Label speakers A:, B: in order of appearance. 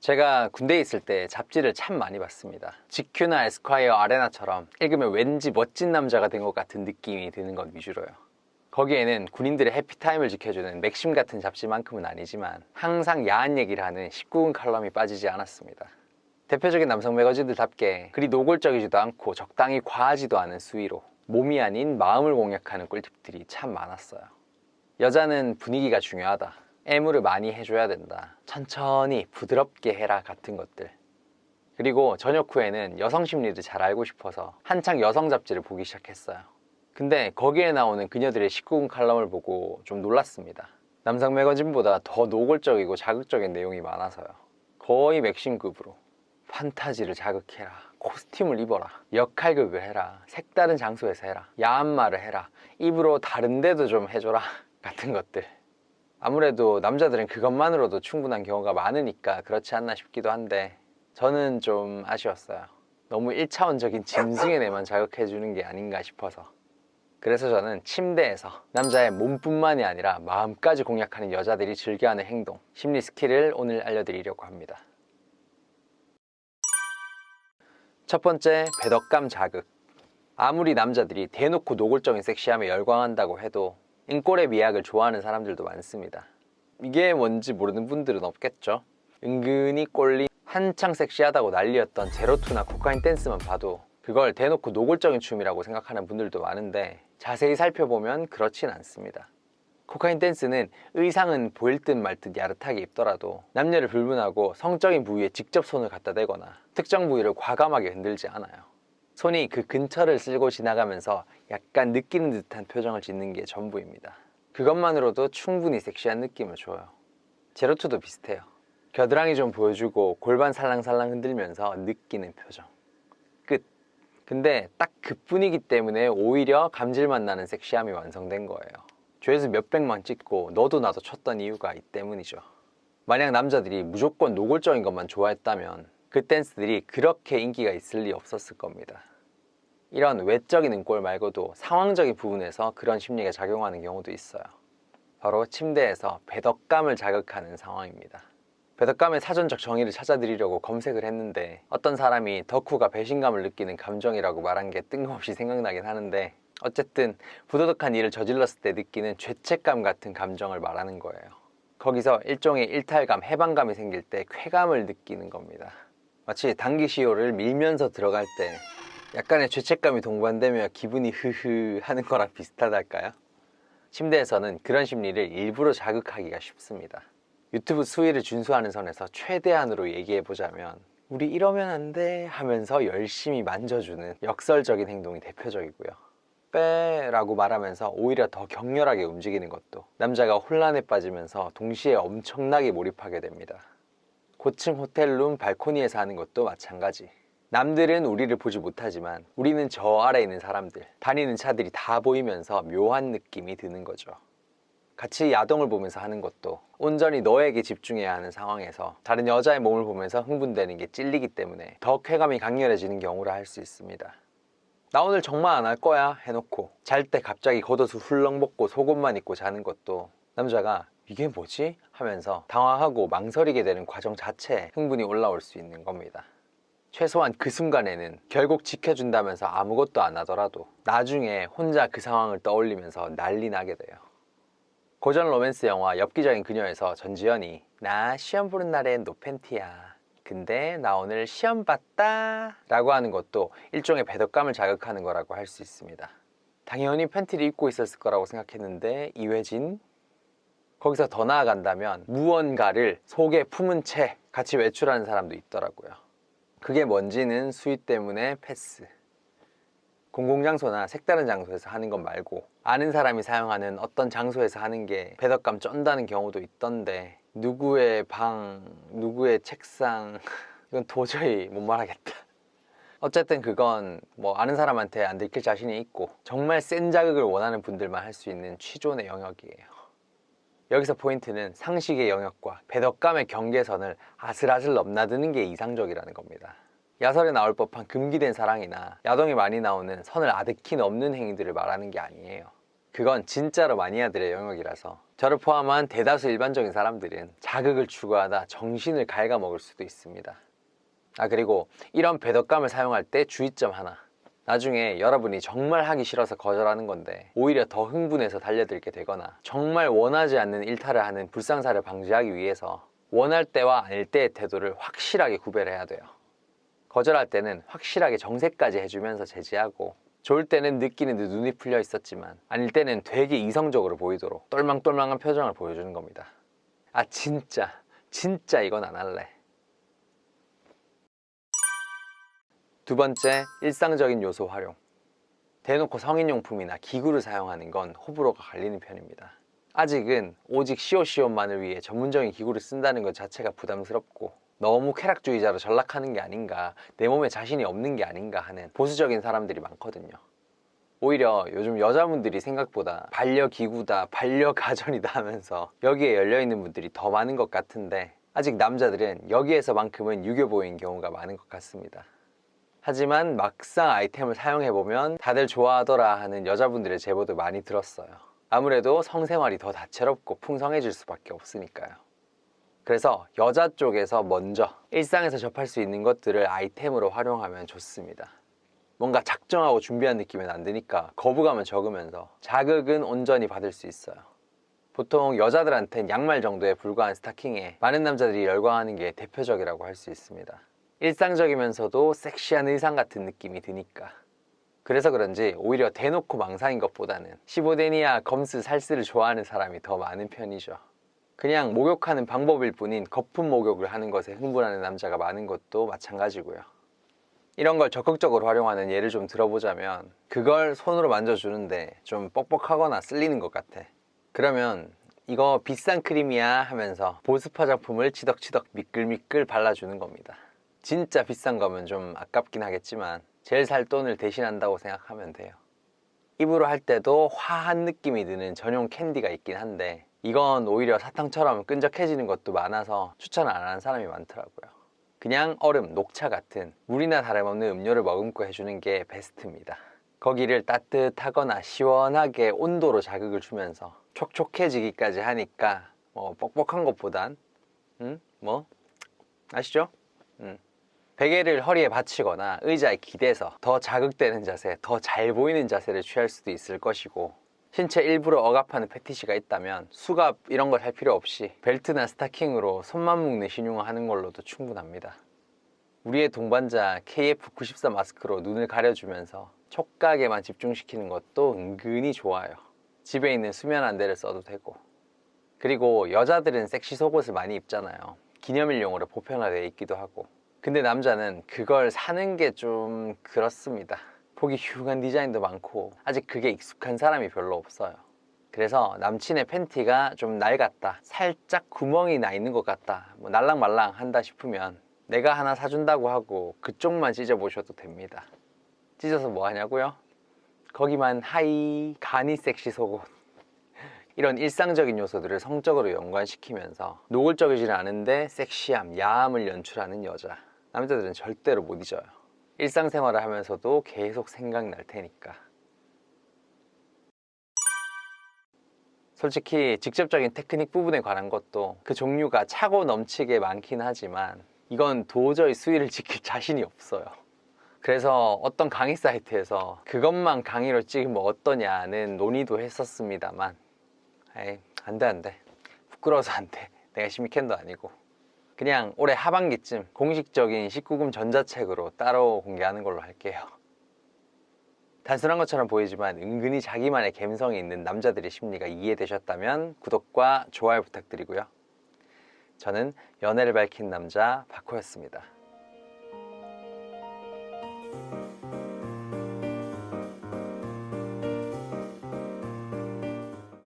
A: 제가 군대에 있을 때 잡지를 참 많이 봤습니다. GQ나 에스콰이어, 아레나처럼 읽으면 왠지 멋진 남자가 된 것 같은 느낌이 드는 것 위주로요. 거기에는 군인들의 해피타임을 지켜주는 맥심 같은 잡지만큼은 아니지만 항상 야한 얘기를 하는 19금 칼럼이 빠지지 않았습니다. 대표적인 남성 매거진들답게 그리 노골적이지도 않고 적당히 과하지도 않은 수위로 몸이 아닌 마음을 공략하는 꿀팁들이 참 많았어요. 여자는 분위기가 중요하다, 애무를 많이 해줘야 된다, 천천히 부드럽게 해라 같은 것들. 그리고 저녁 후에는 여성 심리를 잘 알고 싶어서 한창 여성 잡지를 보기 시작했어요. 근데 거기에 나오는 그녀들의 19금 칼럼을 보고 좀 놀랐습니다. 남성 매거진보다 더 노골적이고 자극적인 내용이 많아서요. 거의 맥심급으로 판타지를 자극해라, 코스튬을 입어라, 역할극을 해라, 색다른 장소에서 해라, 야한 말을 해라, 입으로 다른 데도 좀 해줘라 같은 것들. 아무래도 남자들은 그것만으로도 충분한 경우가 많으니까 그렇지 않나 싶기도 한데 저는 좀 아쉬웠어요. 너무 1차원적인 짐승의 뇌만 자극해주는 게 아닌가 싶어서. 그래서 저는 침대에서 남자의 몸뿐만이 아니라 마음까지 공략하는 여자들이 즐겨하는 행동, 심리 스킬을 오늘 알려드리려고 합니다. 첫 번째, 배덕감 자극. 아무리 남자들이 대놓고 노골적인 섹시함에 열광한다고 해도 인꼴의 미학을 좋아하는 사람들도 많습니다. 이게 뭔지 모르는 분들은 없겠죠. 은근히 꼴리 한창 섹시하다고 난리였던 제로투나 코카인 댄스만 봐도 그걸 대놓고 노골적인 춤이라고 생각하는 분들도 많은데 자세히 살펴보면 그렇진 않습니다. 코카인 댄스는 의상은 보일 듯 말 듯 야릇하게 입더라도 남녀를 불문하고 성적인 부위에 직접 손을 갖다 대거나 특정 부위를 과감하게 흔들지 않아요. 손이 그 근처를 쓸고 지나가면서 약간 느끼는 듯한 표정을 짓는 게 전부입니다. 그것만으로도 충분히 섹시한 느낌을 줘요. 제로투도 비슷해요. 겨드랑이 좀 보여주고 골반 살랑살랑 흔들면서 느끼는 표정. 끝. 근데 딱 그 분위기 때문에 오히려 감질맛 나는 섹시함이 완성된 거예요. 조회수 몇백만 찍고 너도 나도 쳤던 이유가 이 때문이죠. 만약 남자들이 무조건 노골적인 것만 좋아했다면 그 댄스들이 그렇게 인기가 있을 리 없었을 겁니다. 이런 외적인 은꼴 말고도 상황적인 부분에서 그런 심리가 작용하는 경우도 있어요. 바로 침대에서 배덕감을 자극하는 상황입니다. 배덕감의 사전적 정의를 찾아드리려고 검색을 했는데 어떤 사람이 덕후가 배신감을 느끼는 감정이라고 말한 게 뜬금없이 생각나긴 하는데 어쨌든 부도덕한 일을 저질렀을 때 느끼는 죄책감 같은 감정을 말하는 거예요. 거기서 일종의 일탈감, 해방감이 생길 때 쾌감을 느끼는 겁니다. 마치 당기시효를 밀면서 들어갈 때 약간의 죄책감이 동반되며 기분이 흐흐 하는 거랑 비슷하달까요? 침대에서는 그런 심리를 일부러 자극하기가 쉽습니다. 유튜브 수위를 준수하는 선에서 최대한으로 얘기해보자면 우리 이러면 안 돼 하면서 열심히 만져주는 역설적인 행동이 대표적이고요. 빼 라고 말하면서 오히려 더 격렬하게 움직이는 것도 남자가 혼란에 빠지면서 동시에 엄청나게 몰입하게 됩니다. 고층 호텔룸 발코니에서 하는 것도 마찬가지. 남들은 우리를 보지 못하지만 우리는 저 아래에 있는 사람들, 다니는 차들이 다 보이면서 묘한 느낌이 드는 거죠. 같이 야동을 보면서 하는 것도 온전히 너에게 집중해야 하는 상황에서 다른 여자의 몸을 보면서 흥분되는 게 찔리기 때문에 더 쾌감이 강렬해지는 경우라 할 수 있습니다. 나 오늘 정말 안 할 거야 해놓고 잘 때 갑자기 겉옷을 훌렁 벗고 속옷만 입고 자는 것도 남자가 이게 뭐지? 하면서 당황하고 망설이게 되는 과정 자체에 흥분이 올라올 수 있는 겁니다. 최소한 그 순간에는 결국 지켜준다면서 아무것도 안 하더라도 나중에 혼자 그 상황을 떠올리면서 난리 나게 돼요. 고전 로맨스 영화 엽기적인 그녀에서 전지현이 나 시험 보는 날엔 노팬티야, 근데 나 오늘 시험 봤다 라고 하는 것도 일종의 배덕감을 자극하는 거라고 할 수 있습니다. 당연히 팬티를 입고 있었을 거라고 생각했는데 이회진? 거기서 더 나아간다면 무언가를 속에 품은 채 같이 외출하는 사람도 있더라고요. 그게 뭔지는 수위 때문에 패스. 공공장소나 색다른 장소에서 하는 것 말고 아는 사람이 사용하는 어떤 장소에서 하는 게 배덕감 쩐다는 경우도 있던데 누구의 방, 누구의 책상 이건 도저히 못 말하겠다. 어쨌든 그건 뭐 아는 사람한테 안 들킬 자신이 있고 정말 센 자극을 원하는 분들만 할 수 있는 취존의 영역이에요. 여기서 포인트는 상식의 영역과 배덕감의 경계선을 아슬아슬 넘나드는 게 이상적이라는 겁니다. 야설에 나올 법한 금기된 사랑이나 야동에 많이 나오는 선을 아득히 넘는 행위들을 말하는 게 아니에요. 그건 진짜로 마니아들의 영역이라서 저를 포함한 대다수 일반적인 사람들은 자극을 추구하다 정신을 갉아먹을 수도 있습니다. 그리고 이런 배덕감을 사용할 때 주의점 하나. 나중에 여러분이 정말 하기 싫어서 거절하는 건데 오히려 더 흥분해서 달려들게 되거나 정말 원하지 않는 일탈을 하는 불상사를 방지하기 위해서 원할 때와 아닐 때의 태도를 확실하게 구별해야 돼요. 거절할 때는 확실하게 정색까지 해주면서 제지하고, 좋을 때는 느끼는 듯 눈이 풀려 있었지만 아닐 때는 되게 이성적으로 보이도록 똘망똘망한 표정을 보여주는 겁니다. 진짜 이건 안 할래. 두 번째, 일상적인 요소 활용. 대놓고 성인용품이나 기구를 사용하는 건 호불호가 갈리는 편입니다. 아직은 오직 시옷시옷만을 위해 전문적인 기구를 쓴다는 것 자체가 부담스럽고 너무 쾌락주의자로 전락하는 게 아닌가, 내 몸에 자신이 없는 게 아닌가 하는 보수적인 사람들이 많거든요. 오히려 요즘 여자분들이 생각보다 반려기구다, 반려가전이다 하면서 여기에 열려있는 분들이 더 많은 것 같은데, 아직 남자들은 여기에서만큼은 유교보인 경우가 많은 것 같습니다. 하지만 막상 아이템을 사용해보면 다들 좋아하더라 하는 여자분들의 제보도 많이 들었어요. 아무래도 성생활이 더 다채롭고 풍성해질 수밖에 없으니까요. 그래서 여자 쪽에서 먼저 일상에서 접할 수 있는 것들을 아이템으로 활용하면 좋습니다. 뭔가 작정하고 준비한 느낌은 안 드니까 거부감은 적으면서 자극은 온전히 받을 수 있어요. 보통 여자들한텐 양말 정도에 불과한 스타킹에 많은 남자들이 열광하는 게 대표적이라고 할 수 있습니다. 일상적이면서도 섹시한 의상 같은 느낌이 드니까. 그래서 그런지 오히려 대놓고 망상인 것보다는 시보데니아, 검스, 살스를 좋아하는 사람이 더 많은 편이죠. 그냥 목욕하는 방법일 뿐인 거품 목욕을 하는 것에 흥분하는 남자가 많은 것도 마찬가지고요. 이런 걸 적극적으로 활용하는 예를 좀 들어보자면, 그걸 손으로 만져주는데 좀 뻑뻑하거나 쓸리는 것 같아. 그러면 이거 비싼 크림이야 하면서 보습 화장품을 치덕치덕 미끌미끌 발라주는 겁니다. 진짜 비싼 거면 좀 아깝긴 하겠지만 제일 살 돈을 대신한다고 생각하면 돼요. 입으로 할 때도 화한 느낌이 드는 전용 캔디가 있긴 한데 이건 오히려 사탕처럼 끈적해지는 것도 많아서 추천을 안 하는 사람이 많더라고요. 그냥 얼음, 녹차 같은 물이나 다름없는 음료를 머금고 해주는 게 베스트입니다. 거기를 따뜻하거나 시원하게 온도로 자극을 주면서 촉촉해지기까지 하니까 뻑뻑한 것보단 아시죠? 베개를 허리에 받치거나 의자에 기대서 더 자극되는 자세, 더 잘 보이는 자세를 취할 수도 있을 것이고, 신체 일부러 억압하는 패티시가 있다면 수갑 이런 걸 할 필요 없이 벨트나 스타킹으로 손만 묶는 신용을 하는 걸로도 충분합니다. 우리의 동반자 KF94 마스크로 눈을 가려주면서 촉각에만 집중시키는 것도 은근히 좋아요. 집에 있는 수면 안대를 써도 되고. 그리고 여자들은 섹시 속옷을 많이 입잖아요. 기념일용으로 보편화되어 있기도 하고. 근데 남자는 그걸 사는 게 좀 그렇습니다. 보기 흉한 디자인도 많고 아직 그게 익숙한 사람이 별로 없어요. 그래서 남친의 팬티가 좀 낡았다, 살짝 구멍이 나 있는 것 같다, 날랑말랑 한다 싶으면 내가 하나 사준다고 하고 그쪽만 찢어보셔도 됩니다. 찢어서 뭐 하냐고요? 거기만 하이 가니 섹시 속옷. 이런 일상적인 요소들을 성적으로 연관시키면서 노골적이지는 않은데 섹시함, 야함을 연출하는 여자, 남자들은 절대로 못 잊어요. 일상생활을 하면서도 계속 생각날 테니까. 솔직히 직접적인 테크닉 부분에 관한 것도 그 종류가 차고 넘치게 많긴 하지만 이건 도저히 수위를 지킬 자신이 없어요. 그래서 어떤 강의 사이트에서 그것만 강의로 찍으면 어떠냐는 논의도 했었습니다만, 에이, 안 돼. 부끄러워서 안 돼. 내가 시미캔도 아니고. 그냥 올해 하반기쯤 공식적인 19금 전자책으로 따로 공개하는 걸로 할게요. 단순한 것처럼 보이지만 은근히 자기만의 감성이 있는 남자들의 심리가 이해되셨다면 구독과 좋아요 부탁드리고요. 저는 연애를 밝힌 남자 바코였습니다.